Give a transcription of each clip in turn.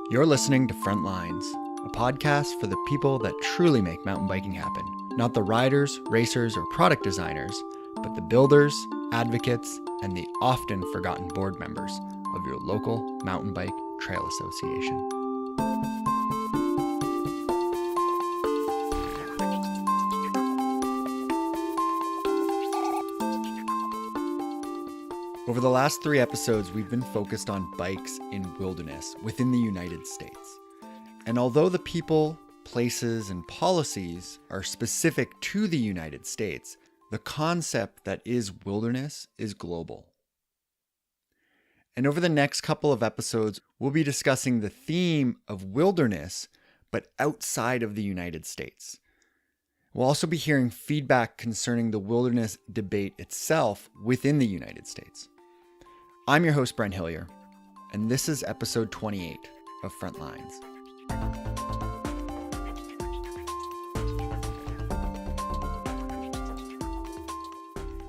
You're listening to Frontlines, a podcast for the people that truly make mountain biking happen. Not the riders, racers, or product designers, but the builders, advocates, and the often forgotten board members of your local mountain bike trail association. Over the last 3 episodes, we've been focused on bikes in wilderness within the United States. And although the people, places, and policies are specific to the United States, the concept that is wilderness is global. And over the next couple of episodes, we'll be discussing the theme of wilderness, but outside of the United States. We'll also be hearing feedback concerning the wilderness debate itself within the United States. I'm your host, Brent Hillier, and this is episode 28 of Frontlines.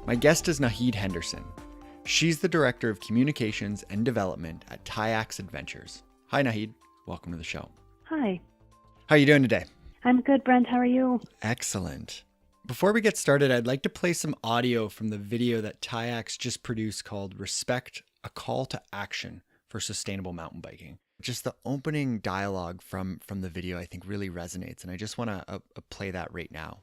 My guest is Naheed Henderson. She's the Director of Communications and Development at Tyax Adventures. Hi, Naheed. Welcome to the show. Hi. How are you doing today? I'm good, Brent. How are you? Excellent. Before we get started, I'd like to play some audio from the video that Tyax just produced called Respect, a Call to Action for Sustainable Mountain Biking. Just the opening dialogue from the video I think really resonates, and I just want to play that right now.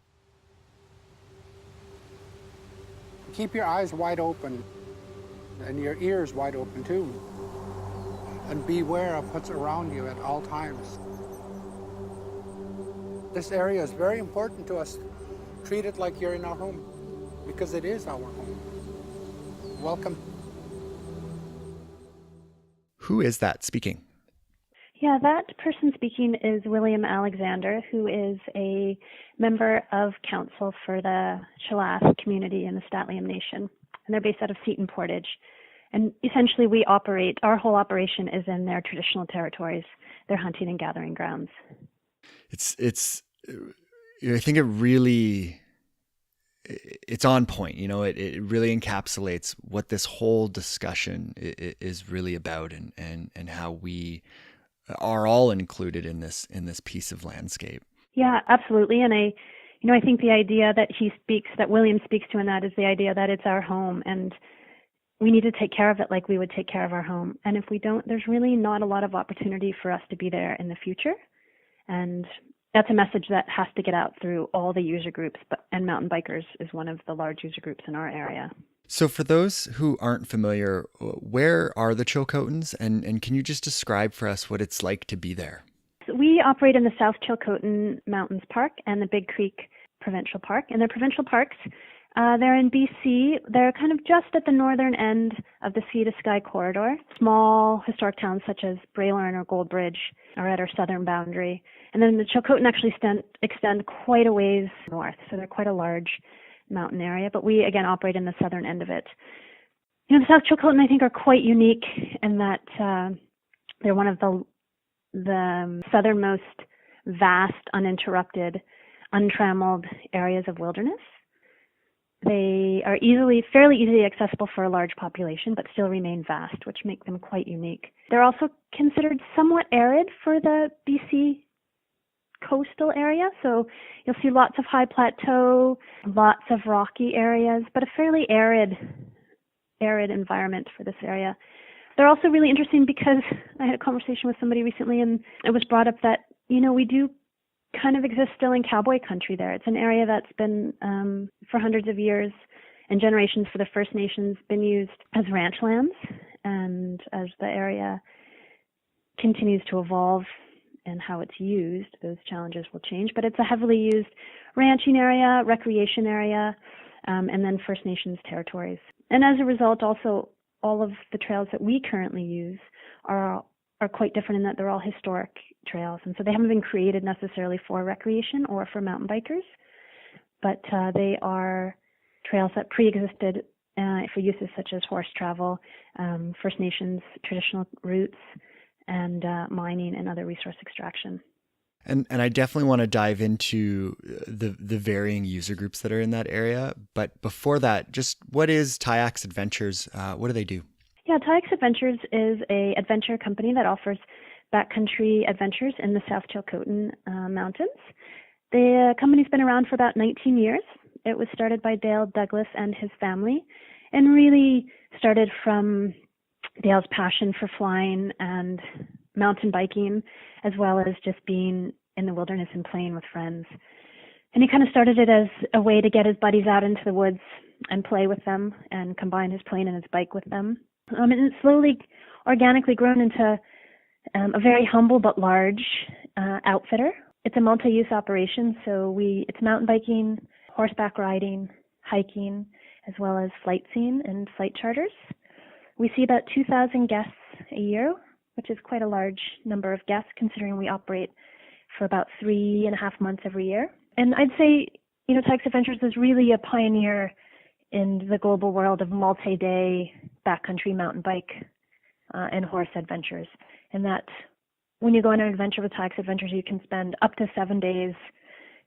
Keep your eyes wide open and your ears wide open too. And beware of what's around you at all times. This area is very important to us. Treat it like you're in our home, because it is our home. Welcome. Who is that speaking? Yeah, that person speaking is William Alexander, who is a member of council for the Chilcotin community in the Statliam Nation. And they're based out of Seton Portage. And essentially our whole operation is in their traditional territories, their hunting and gathering grounds. I think it's on point. You know, it really encapsulates what this whole discussion is really about, and how we are all included in this piece of landscape. Yeah, absolutely. And I think the idea that William speaks to in that is the idea that it's our home, and we need to take care of it like we would take care of our home. And if we don't, there's really not a lot of opportunity for us to be there in the future. And that's a message that has to get out through all the user groups, and mountain bikers is one of the large user groups in our area. So for those who aren't familiar, where are the Chilcotins, and can you just describe for us what it's like to be there? We operate in the South Chilcotin Mountains Park and the Big Creek Provincial Park. And they're provincial parks. They're in BC. They're kind of just at the northern end of the Sea to Sky corridor. Small historic towns such as Braylorn or Goldbridge are at our southern boundary. And then the Chilcotin actually extend quite a ways north. So they're quite a large mountain area. But we, again, operate in the southern end of it. You know, the South Chilcotin, I think, are quite unique in that they're one of the southernmost vast, uninterrupted, untrammeled areas of wilderness. They are fairly easily accessible for a large population, but still remain vast, which make them quite unique. They're also considered somewhat arid for the BC coastal area, so you'll see lots of high plateau, lots of rocky areas, but a fairly arid environment for this area. They're also really interesting because I had a conversation with somebody recently, and it was brought up that, you know, we do kind of exist still in cowboy country there. It's an area that's been, for hundreds of years and generations for the First Nations, been used as ranch lands. And as the area continues to evolve and how it's used, those challenges will change. But it's a heavily used ranching area, recreation area, and then First Nations territories. And as a result, also, all of the trails that we currently use are quite different in that they're all historic trails. And so they haven't been created necessarily for recreation or for mountain bikers, but they are trails that pre-existed for uses such as horse travel, First Nations traditional routes, and mining and other resource extraction. And I definitely want to dive into the varying user groups that are in that area. But before that, just what is Tyax Adventures? What do they do? Yeah, Tyax Adventures is an adventure company that offers Backcountry Adventures in the South Chilcotin Mountains. The company's been around for about 19 years. It was started by Dale Douglas and his family, and really started from Dale's passion for flying and mountain biking, as well as just being in the wilderness and playing with friends. And he kind of started it as a way to get his buddies out into the woods and play with them and combine his plane and his bike with them. And it's slowly, organically grown into a very humble but large outfitter. It's a multi-use operation, so it's mountain biking, horseback riding, hiking, as well as flight scene and flight charters. We see about 2,000 guests a year, which is quite a large number of guests considering we operate for about 3.5 months every year. And I'd say, Tyax Adventures is really a pioneer in the global world of multi-day backcountry mountain bike and horse adventures. And that when you go on an adventure with Tyax Adventures, you can spend up to 7 days.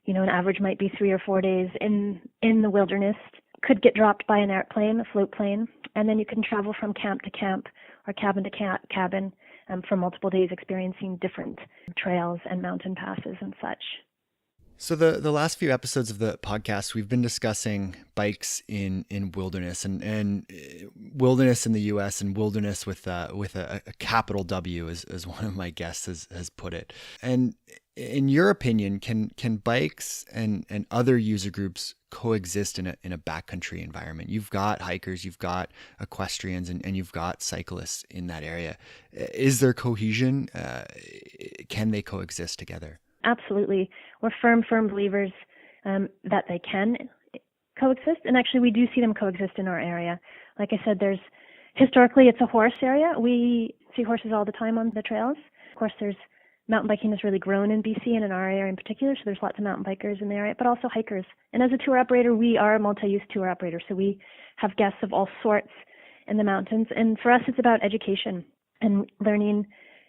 An average might be 3 or 4 days in the wilderness. Could get dropped by an airplane, a float plane, and then you can travel from camp to camp or cabin to cabin for multiple days, experiencing different trails and mountain passes and such. So the last few episodes of the podcast, we've been discussing bikes in wilderness and wilderness in the U.S. and wilderness with a capital W, as one of my guests has put it. And in your opinion, can bikes and other user groups coexist in a backcountry environment? You've got hikers, you've got equestrians, and you've got cyclists in that area. Is there cohesion? Can they coexist together? Absolutely. We're firm believers that they can coexist. And actually, we do see them coexist in our area. Like I said, historically, it's a horse area. We see horses all the time on the trails. Of course, mountain biking has really grown in BC and in our area in particular, so there's lots of mountain bikers in the area, but also hikers. And as a tour operator, we are a multi-use tour operator, so we have guests of all sorts in the mountains. And for us, it's about education and learning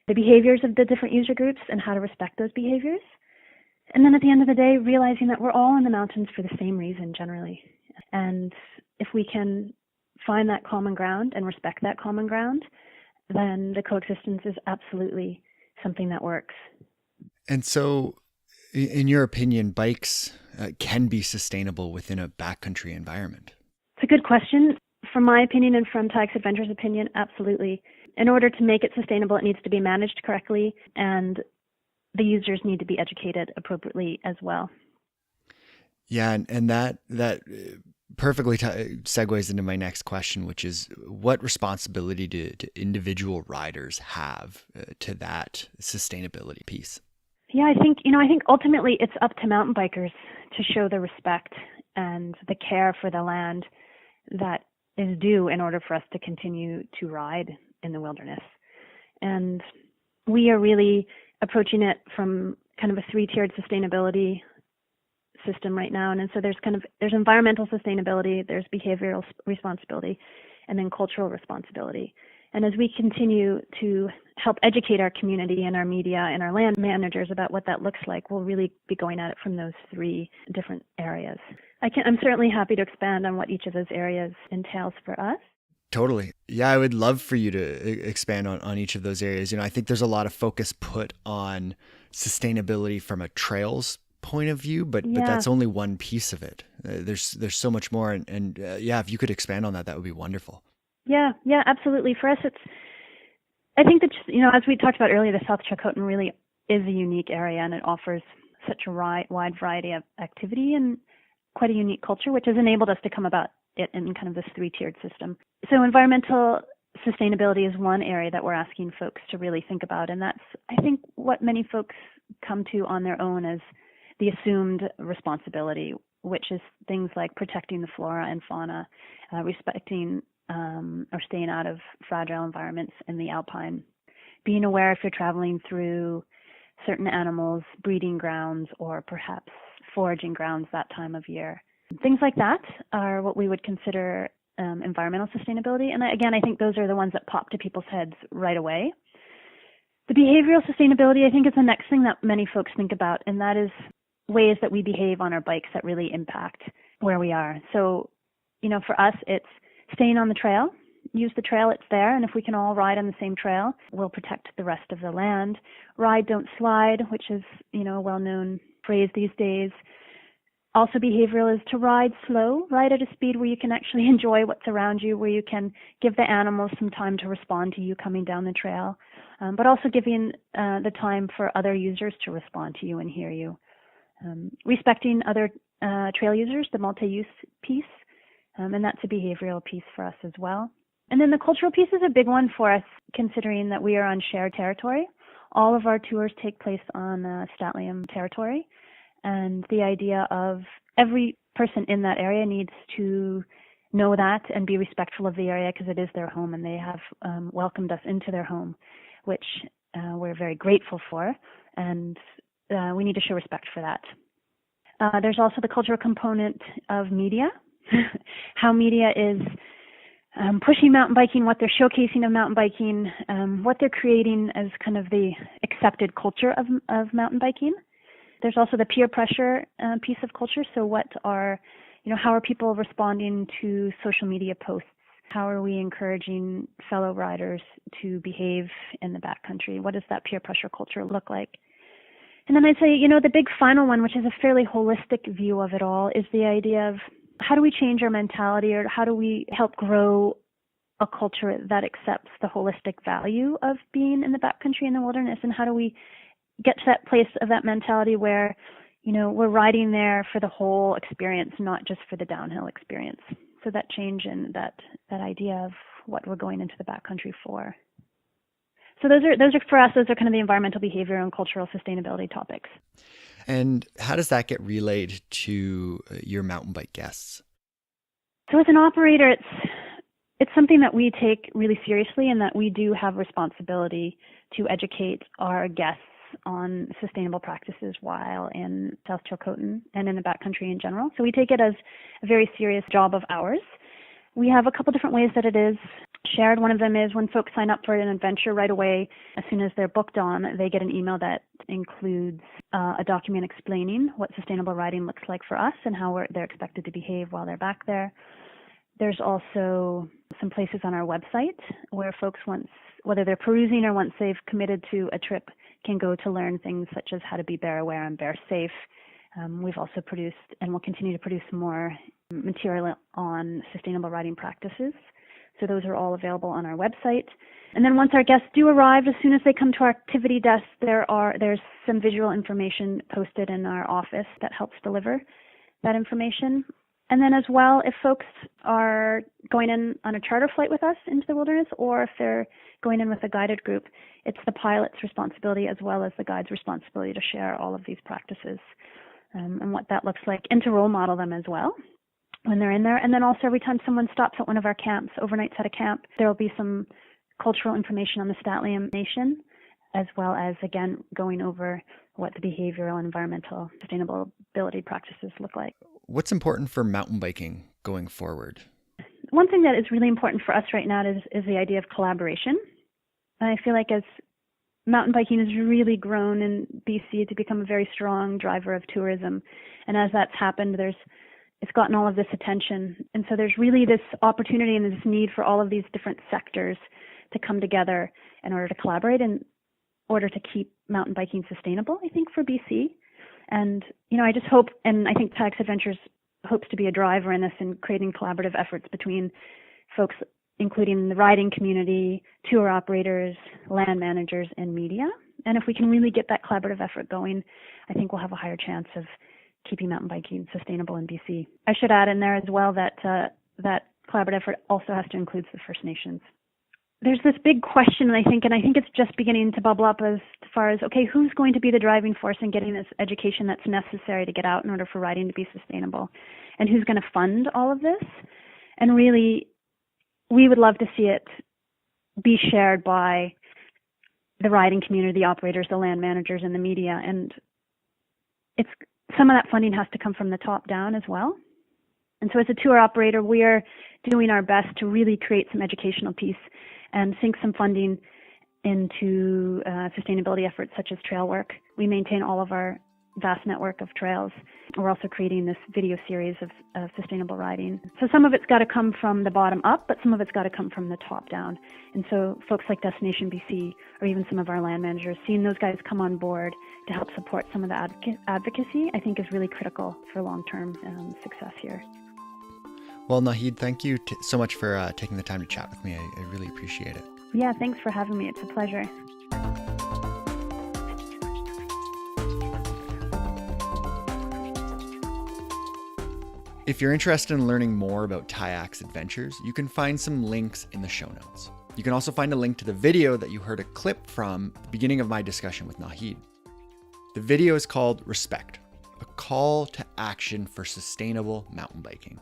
the behaviors of the different user groups and how to respect those behaviors. And then at the end of the day, realizing that we're all in the mountains for the same reason generally. And if we can find that common ground and respect that common ground, then the coexistence is absolutely something that works. And so, in your opinion, bikes can be sustainable within a backcountry environment? It's a good question. From my opinion and from Tyax Adventures' opinion, absolutely. In order to make it sustainable, it needs to be managed correctly, and the users need to be educated appropriately as well. Yeah, and that perfectly segues into my next question, which is what responsibility do individual riders have to that sustainability piece? Yeah, I think ultimately it's up to mountain bikers to show the respect and the care for the land that is due in order for us to continue to ride in the wilderness. And we are really approaching it from kind of a 3-tiered sustainability system right now. And so there's environmental sustainability, there's behavioral responsibility, and then cultural responsibility. And as we continue to help educate our community and our media and our land managers about what that looks like, we'll really be going at it from those 3 different areas. I'm certainly happy to expand on what each of those areas entails for us. Totally. Yeah, I would love for you to expand on each of those areas. I think there's a lot of focus put on sustainability from a trails point of view, but that's only one piece of it. There's so much more. And if you could expand on that, that would be wonderful. Yeah, absolutely. For us, I think that, as we talked about earlier, the South Chilcotin really is a unique area, and it offers such a wide variety of activity and quite a unique culture, which has enabled us to come about it in kind of this 3-tiered system. So environmental sustainability is one area that we're asking folks to really think about. And that's, I think, what many folks come to on their own as the assumed responsibility, which is things like protecting the flora and fauna, respecting or staying out of fragile environments in the alpine, being aware if you're traveling through certain animals, breeding grounds, or perhaps foraging grounds that time of year. Things like that are what we would consider environmental sustainability. And again, I think those are the ones that pop to people's heads right away. The behavioral sustainability, I think, is the next thing that many folks think about, and that is ways that we behave on our bikes that really impact where we are. So, for us, it's staying on the trail use the trail, it's there, and if we can all ride on the same trail, we'll protect the rest of the land. Ride, don't slide, which is, a well-known phrase these days. Also behavioral is to ride slow, ride at a speed where you can actually enjoy what's around you, where you can give the animals some time to respond to you coming down the trail, but also giving the time for other users to respond to you and hear you. Respecting other trail users, the multi-use piece, and that's a behavioral piece for us as well. And then the cultural piece is a big one for us, considering that we are on shared territory. All of our tours take place on Statlium territory, and the idea of every person in that area needs to know that and be respectful of the area because it is their home, and they have welcomed us into their home, which we're very grateful for, and we need to show respect for that. There's also the cultural component of media, how media is pushing mountain biking, what they're showcasing of mountain biking, what they're creating as kind of the accepted culture of mountain biking. There's also the peer pressure piece of culture. So how are people responding to social media posts? How are we encouraging fellow riders to behave in the backcountry? What does that peer pressure culture look like? And then I'd say, the big final one, which is a fairly holistic view of it all, is the idea of how do we change our mentality, or how do we help grow a culture that accepts the holistic value of being in the backcountry and the wilderness, and how do we get to that place of that mentality where, we're riding there for the whole experience, not just for the downhill experience. So that change in that idea of what we're going into the backcountry for. So those are for us, those are kind of the environmental, behavior, and cultural sustainability topics. And how does that get relayed to your mountain bike guests? So as an operator, it's something that we take really seriously, and that we do have responsibility to educate our guests on sustainable practices while in South Chilcotin and in the backcountry in general. So we take it as a very serious job of ours. We have a couple different ways that it is shared. One of them is when folks sign up for an adventure right away, as soon as they're booked on, they get an email that includes a document explaining what sustainable riding looks like for us and how they're expected to behave while they're back there. There's also some places on our website where folks, whether they're perusing or once they've committed to a trip, can go to learn things such as how to be bear aware and bear safe. We've also produced and will continue to produce more material on sustainable riding practices. So those are all available on our website. And then once our guests do arrive, as soon as they come to our activity desk, there's some visual information posted in our office that helps deliver that information. And then as well, if folks are going in on a charter flight with us into the wilderness, or if they're going in with a guided group, it's the pilot's responsibility as well as the guide's responsibility to share all of these practices and what that looks like, and to role model them as well when they're in there. And then also every time someone stops at one of our camps, overnights at a camp, there will be some cultural information on the Statlium Nation, as well as, again, going over what the behavioral and environmental sustainability practices look like. What's important for mountain biking going forward? One thing that is really important for us right now is the idea of collaboration. I feel like as mountain biking has really grown in BC to become a very strong driver of tourism, and as that's happened, it's gotten all of this attention. And so there's really this opportunity and this need for all of these different sectors to come together in order to collaborate in order to keep mountain biking sustainable, I think, for BC. And, I just hope, and I think Tyax Adventures hopes to be a driver in this, in creating collaborative efforts between folks, including the riding community, tour operators, land managers, and media. And if we can really get that collaborative effort going, I think we'll have a higher chance of keeping mountain biking sustainable in BC. I should add in there as well that that collaborative effort also has to include the First Nations. There's this big question, I think it's just beginning to bubble up as far as, okay, who's going to be the driving force in getting this education that's necessary to get out in order for riding to be sustainable? And who's going to fund all of this? And really, we would love to see it be shared by the riding community, the operators, the land managers, and the media. And some of that funding has to come from the top down as well. And so as a tour operator, we are doing our best to really create some educational piece and sink some funding into sustainability efforts such as trail work. We maintain all of our vast network of trails. We're also creating this video series of sustainable riding. So some of it's got to come from the bottom up, but some of it's got to come from the top down. And so folks like Destination BC, or even some of our land managers, seeing those guys come on board to help support some of the advocacy, I think is really critical for long-term success here. Well, Naheed, thank you so much for taking the time to chat with me. I really appreciate it. Yeah, thanks for having me. It's a pleasure. If you're interested in learning more about Tyax Adventures, you can find some links in the show notes. You can also find a link to the video that you heard a clip from the beginning of my discussion with Naheed. The video is called Respect, a call to action for sustainable mountain biking.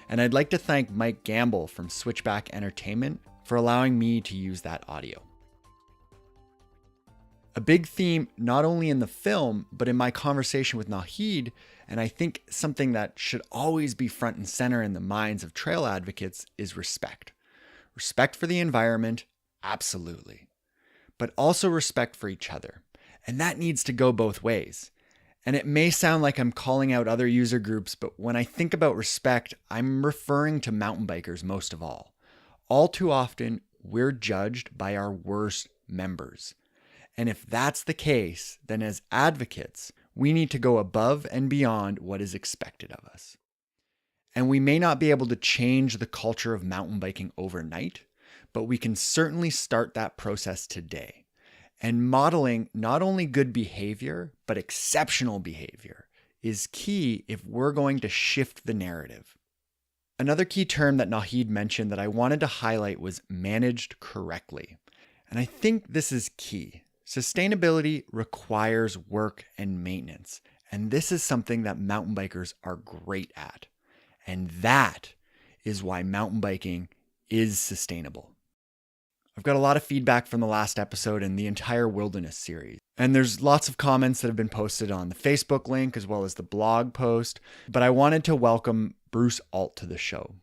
And I'd like to thank Mike Gamble from Switchback Entertainment for allowing me to use that audio. A big theme, not only in the film, but in my conversation with Naheed, and I think something that should always be front and center in the minds of trail advocates, is respect. Respect for the environment, absolutely. But also respect for each other. And that needs to go both ways. And it may sound like I'm calling out other user groups, but when I think about respect, I'm referring to mountain bikers most of all. All too often, we're judged by our worst members. And if that's the case, then as advocates, we need to go above and beyond what is expected of us. And we may not be able to change the culture of mountain biking overnight, but we can certainly start that process today. And modeling not only good behavior, but exceptional behavior is key if we're going to shift the narrative. Another key term that Naheed mentioned that I wanted to highlight was managed correctly. And I think this is key. Sustainability requires work and maintenance, and this is something that mountain bikers are great at. And that is why mountain biking is sustainable. I've got a lot of feedback from the last episode and the entire wilderness series. And there's lots of comments that have been posted on the Facebook link as well as the blog post. But I wanted to welcome Bruce Alt to the show.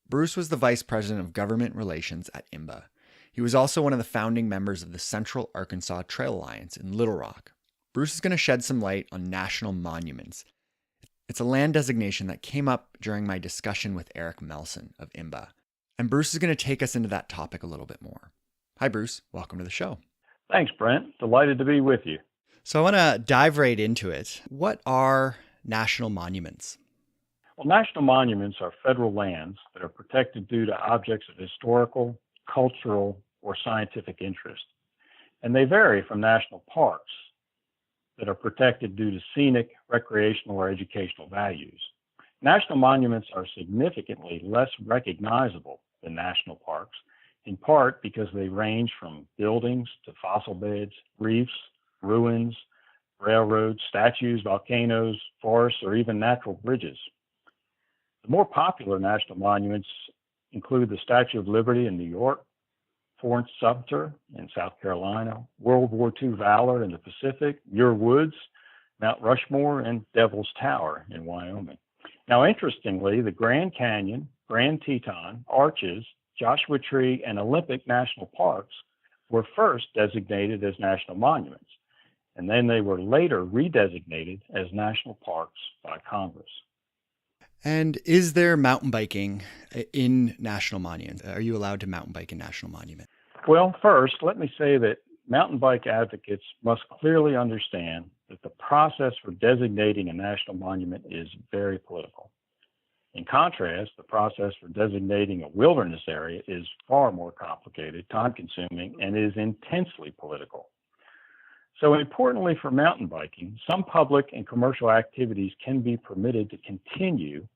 Bruce was the Vice President of Government Relations at IMBA. He was also one of the founding members of the Central Arkansas Trail Alliance in Little Rock. Bruce is going to shed some light on national monuments. It's a land designation that came up during my discussion with Eric Melson of IMBA. And Bruce is going to take us into that topic a little bit more. Hi, Bruce. Welcome to the show. Thanks, Brent. Delighted to be with you. So I want to dive right into it. What are national monuments? Well, national monuments are federal lands that are protected due to objects of historical, cultural, or scientific interest. And they vary from national parks that are protected due to scenic, recreational, or educational values. National monuments are significantly less recognizable than national parks, in part because they range from buildings to fossil beds, reefs, ruins, railroads, statues, volcanoes, forests, or even natural bridges. The more popular national monuments include the Statue of Liberty in New York, Fort Sumter in South Carolina, World War II Valor in the Pacific, Muir Woods, Mount Rushmore, and Devil's Tower in Wyoming. Now, interestingly, the Grand Canyon, Grand Teton, Arches, Joshua Tree, and Olympic National Parks were first designated as national monuments, and then they were later redesignated as national parks by Congress. And is there mountain biking in national monuments? Are you allowed to mountain bike in national monument? Well, first, let me say that mountain bike advocates must clearly understand that the process for designating a national monument is very political. In contrast, the process for designating a wilderness area is far more complicated, time-consuming, and is intensely political. So importantly for mountain biking, some public and commercial activities can be permitted to continue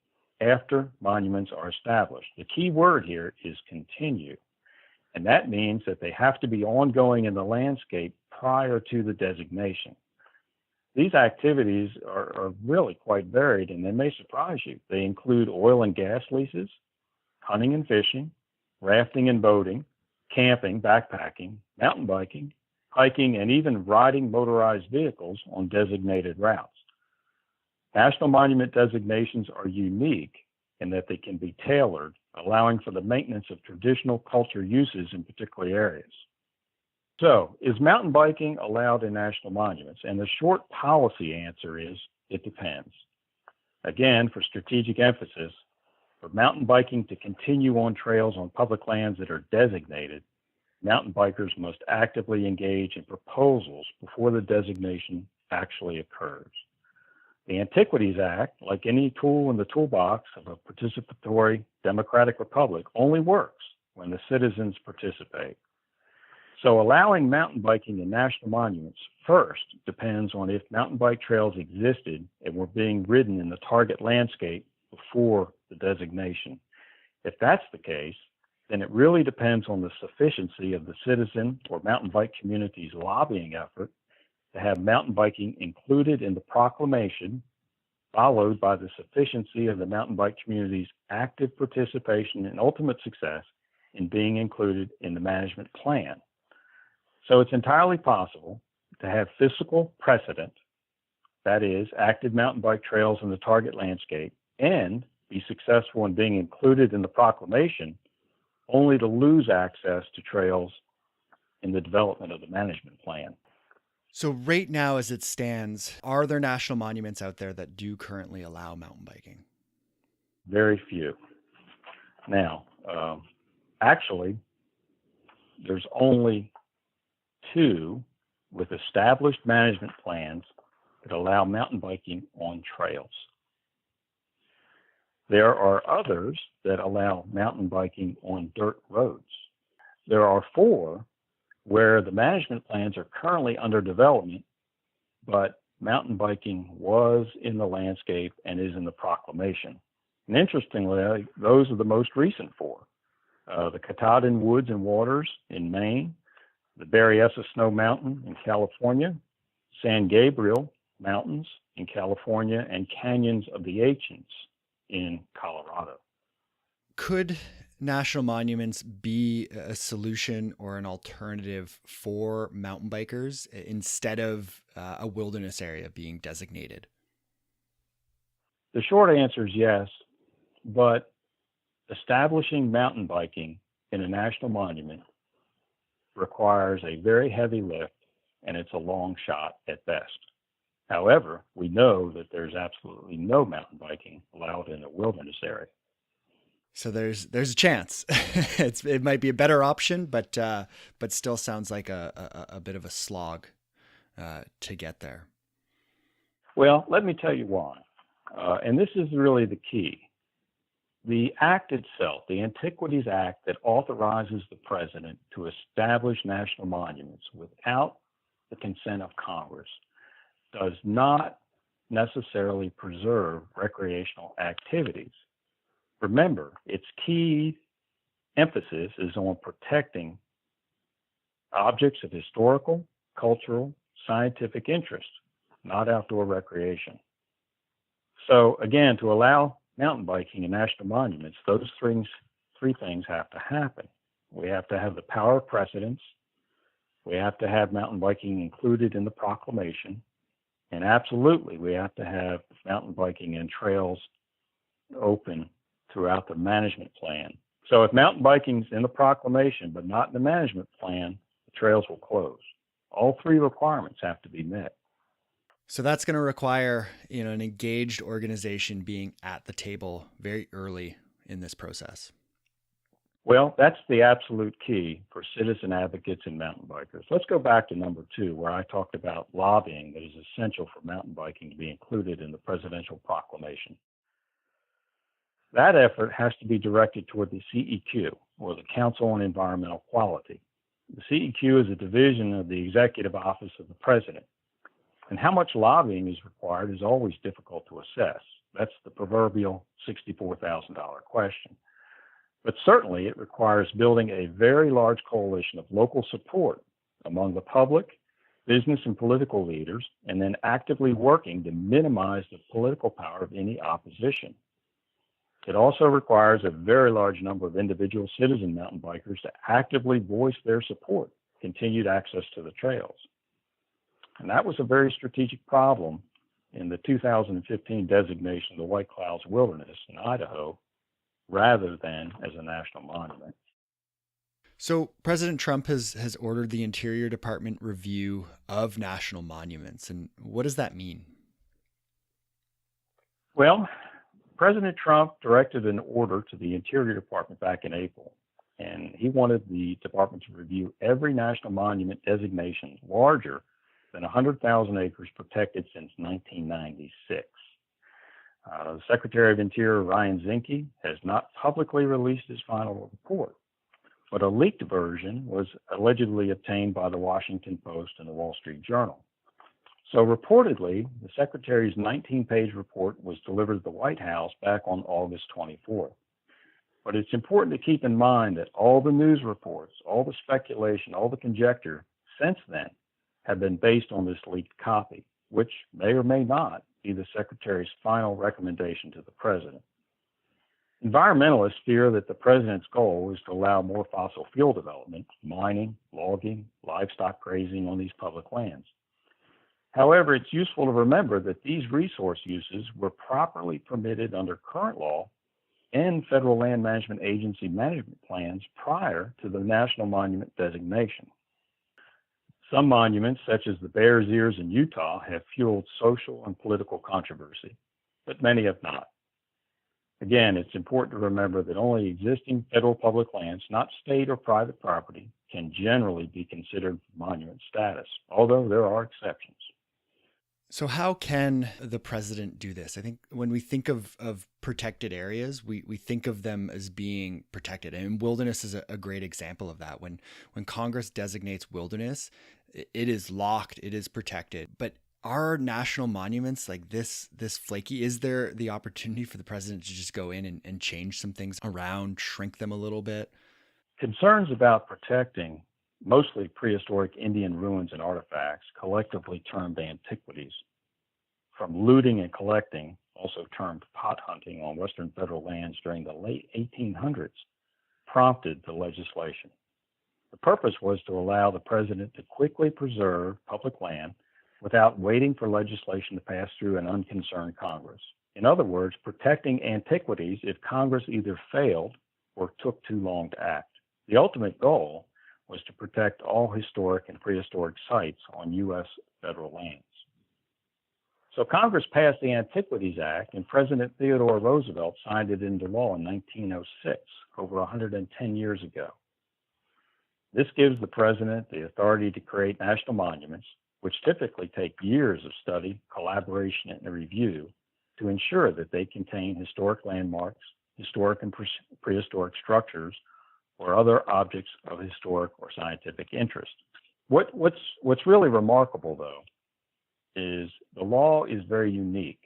after monuments are established. The key word here is continue, and that means that they have to be ongoing in the landscape prior to the designation. These activities are really quite varied, and they may surprise you. They include oil and gas leases, hunting and fishing, rafting and boating, camping, backpacking, mountain biking, hiking, and even riding motorized vehicles on designated routes. National monument designations are unique in that they can be tailored, allowing for the maintenance of traditional culture uses in particular areas. So, is mountain biking allowed in national monuments? And the short policy answer is, it depends. Again, for strategic emphasis, for mountain biking to continue on trails on public lands that are designated, mountain bikers must actively engage in proposals before the designation actually occurs. The Antiquities Act, like any tool in the toolbox of a participatory democratic republic, only works when the citizens participate. So allowing mountain biking in national monuments first depends on if mountain bike trails existed and were being ridden in the target landscape before the designation. If that's the case, then it really depends on the sufficiency of the citizen or mountain bike community's lobbying effort to have mountain biking included in the proclamation, followed by the sufficiency of the mountain bike community's active participation and ultimate success in being included in the management plan. So it's entirely possible to have physical precedent, that is, active mountain bike trails in the target landscape, and be successful in being included in the proclamation, only to lose access to trails in the development of the management plan. So right now, as it stands, are there national monuments out there that do currently allow mountain biking? Very few. Now, actually, there's only 2 with established management plans that allow mountain biking on trails. There are others that allow mountain biking on dirt roads. There are 4 where the management plans are currently under development, but mountain biking was in the landscape and is in the proclamation. And interestingly, those are the most recent 4. The Katahdin Woods and Waters in Maine, the Berryessa Snow Mountain in California, San Gabriel Mountains in California, and Canyons of the Ancients in Colorado. Could national monuments be a solution or an alternative for mountain bikers instead of a wilderness area being designated? The short answer is yes, but establishing mountain biking in a national monument requires a very heavy lift, and it's a long shot at best. However, we know that there's absolutely no mountain biking allowed in a wilderness area. So there's a chance. It might be a better option, but still sounds like a bit of a slog to get there. Well, let me tell you why. And this is really the key. The act itself, the Antiquities Act that authorizes the president to establish national monuments without the consent of Congress, does not necessarily preserve recreational activities. Remember, its key emphasis is on protecting objects of historical, cultural, scientific interest, not outdoor recreation. So again, to allow mountain biking in national monuments, those three things have to happen. We have to have the power of precedence. We have to have mountain biking included in the proclamation. And absolutely, we have to have mountain biking and trails open throughout the management plan. So if mountain biking's in the proclamation but not in the management plan, the trails will close. All 3 requirements have to be met. So that's going to require, an engaged organization being at the table very early in this process. Well, that's the absolute key for citizen advocates and mountain bikers. Let's go back to number 2, where I talked about lobbying that is essential for mountain biking to be included in the presidential proclamation. That effort has to be directed toward the CEQ, or the Council on Environmental Quality. The CEQ is a division of the Executive Office of the President. And how much lobbying is required is always difficult to assess. That's the proverbial $64,000 question. But certainly it requires building a very large coalition of local support among the public, business and political leaders, and then actively working to minimize the political power of any opposition. It also requires a very large number of individual citizen mountain bikers to actively voice their support, continued access to the trails. And that was a very strategic problem in the 2015 designation of the White Clouds Wilderness in Idaho, rather than as a national monument. So President Trump has ordered the Interior Department review of national monuments. And what does that mean? Well, President Trump directed an order to the Interior Department back in April, and he wanted the department to review every national monument designation larger than 100,000 acres protected since 1996. The Secretary of Interior, Ryan Zinke, has not publicly released his final report, but a leaked version was allegedly obtained by the Washington Post and the Wall Street Journal. So reportedly, the Secretary's 19-page report was delivered to the White House back on August 24th. But it's important to keep in mind that all the news reports, all the speculation, all the conjecture since then have been based on this leaked copy, which may or may not be the Secretary's final recommendation to the President. Environmentalists fear that the President's goal is to allow more fossil fuel development, mining, logging, livestock grazing on these public lands. However, it's useful to remember that these resource uses were properly permitted under current law and Federal Land Management Agency management plans prior to the national monument designation. Some monuments, such as the Bears Ears in Utah, have fueled social and political controversy, but many have not. Again, it's important to remember that only existing federal public lands, not state or private property, can generally be considered monument status, although there are exceptions. So how can the president do this? I think when we think of protected areas, we think of them as being protected. And wilderness is a great example of that. When Congress designates wilderness, it is locked, it is protected. But are national monuments like this flaky? Is there the opportunity for the president to just go in and change some things around, shrink them a little bit? Concerns about protecting mostly prehistoric Indian ruins and artifacts, collectively termed antiquities, from looting and collecting, also termed pot hunting on Western federal lands during the late 1800s, prompted the legislation. The purpose was to allow the president to quickly preserve public land without waiting for legislation to pass through an unconcerned Congress. In other words, protecting antiquities if Congress either failed or took too long to act. The ultimate goal was to protect all historic and prehistoric sites on U.S. federal lands. So Congress passed the Antiquities Act, and President Theodore Roosevelt signed it into law in 1906, over 110 years ago. This gives the president the authority to create national monuments, which typically take years of study, collaboration, and review to ensure that they contain historic landmarks, historic and prehistoric structures, or other objects of historic or scientific interest. What's really remarkable, though, is the law is very unique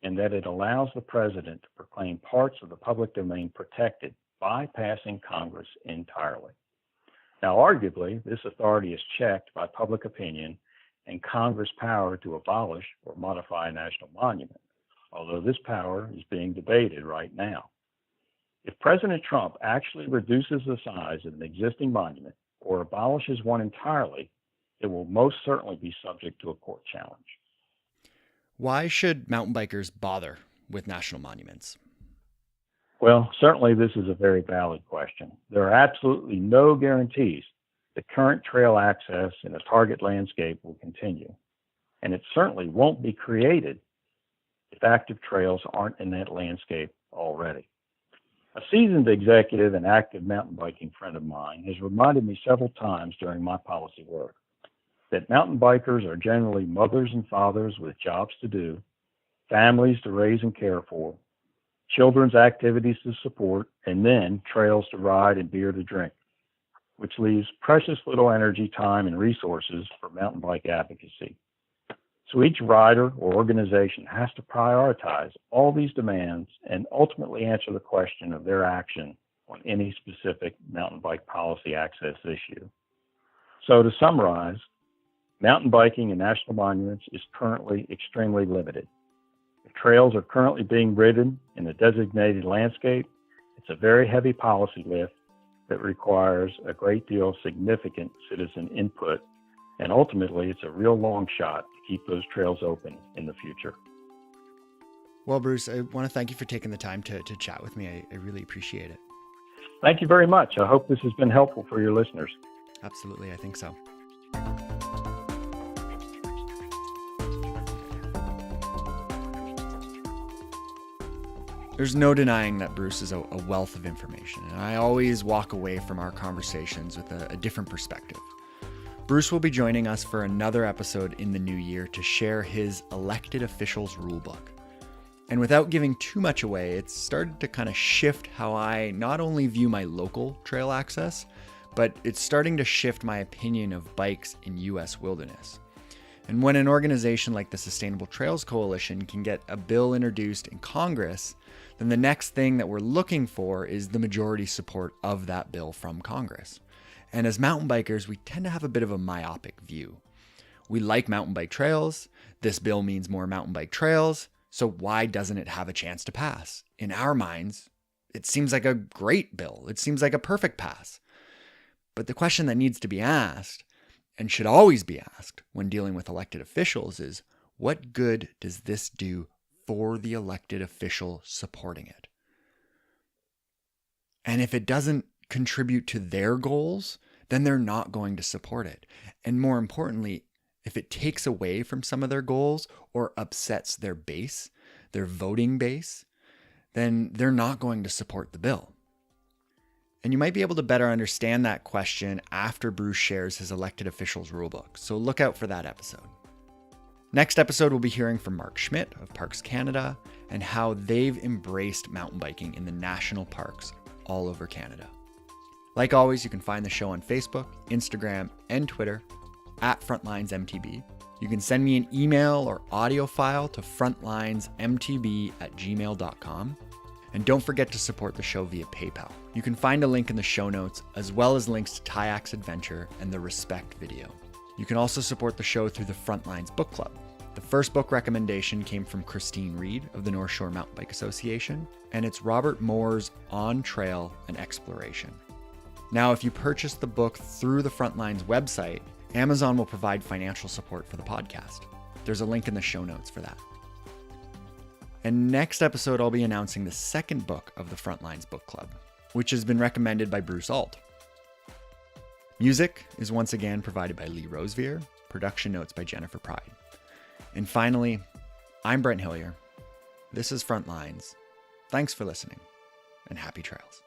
in that it allows the president to proclaim parts of the public domain protected, bypassing Congress entirely. Now, arguably, this authority is checked by public opinion and Congress' power to abolish or modify a national monument, although this power is being debated right now. If President Trump actually reduces the size of an existing monument or abolishes one entirely, it will most certainly be subject to a court challenge. Why should mountain bikers bother with national monuments? Well, certainly this is a very valid question. There are absolutely no guarantees that current trail access in a target landscape will continue, and it certainly won't be created if active trails aren't in that landscape already. A seasoned executive and active mountain biking friend of mine has reminded me several times during my policy work that mountain bikers are generally mothers and fathers with jobs to do, families to raise and care for, children's activities to support, and then trails to ride and beer to drink, which leaves precious little energy, time, and resources for mountain bike advocacy. So each rider or organization has to prioritize all these demands and ultimately answer the question of their action on any specific mountain bike policy access issue. So to summarize, mountain biking in national monuments is currently extremely limited. If trails are currently being ridden in a designated landscape, it's a very heavy policy lift that requires a great deal of significant citizen input, and ultimately it's a real long shot to keep those trails open in the future. Well, Bruce, I want to thank you for taking the time to chat with me. I really appreciate it. Thank you very much. I hope this has been helpful for your listeners. Absolutely, I think so. There's no denying that Bruce is a wealth of information, and I always walk away from our conversations with a different perspective. Bruce will be joining us for another episode in the new year to share his elected officials rulebook. And without giving too much away, it's started to kind of shift how I not only view my local trail access, but it's starting to shift my opinion of bikes in U.S. wilderness. And when an organization like the Sustainable Trails Coalition can get a bill introduced in Congress, then the next thing that we're looking for is the majority support of that bill from Congress. And as mountain bikers, we tend to have a bit of a myopic view. We like mountain bike trails. This bill means more mountain bike trails. So why doesn't it have a chance to pass? In our minds, it seems like a great bill. It seems like a perfect pass. But the question that needs to be asked, and should always be asked when dealing with elected officials, is what good does this do for the elected official supporting it? And if it doesn't contribute to their goals, then they're not going to support it. And more importantly, if it takes away from some of their goals or upsets their base, their voting base, then they're not going to support the bill. And you might be able to better understand that question after Bruce shares his elected officials rulebook, so look out for that episode. Next episode, we'll be hearing from Mark Schmidt of Parks Canada and how they've embraced mountain biking in the national parks all over Canada. Like always, you can find the show on Facebook, Instagram, and Twitter at FrontlinesMTB. You can send me an email or audio file to frontlinesmtb@gmail.com. And don't forget to support the show via PayPal. You can find a link in the show notes, as well as links to Tyax Adventure and the Respect video. You can also support the show through the Frontlines Book Club. The first book recommendation came from Christine Reed of the North Shore Mountain Bike Association, and it's Robert Moore's On Trail and Exploration. Now, if you purchase the book through the Frontlines website, Amazon will provide financial support for the podcast. There's a link in the show notes for that. And next episode, I'll be announcing the second book of the Frontlines Book Club, which has been recommended by Bruce Ault. Music is once again provided by Lee Rosevear, production notes by Jennifer Pride. And finally, I'm Brent Hillier. This is Frontlines. Thanks for listening, and happy trails.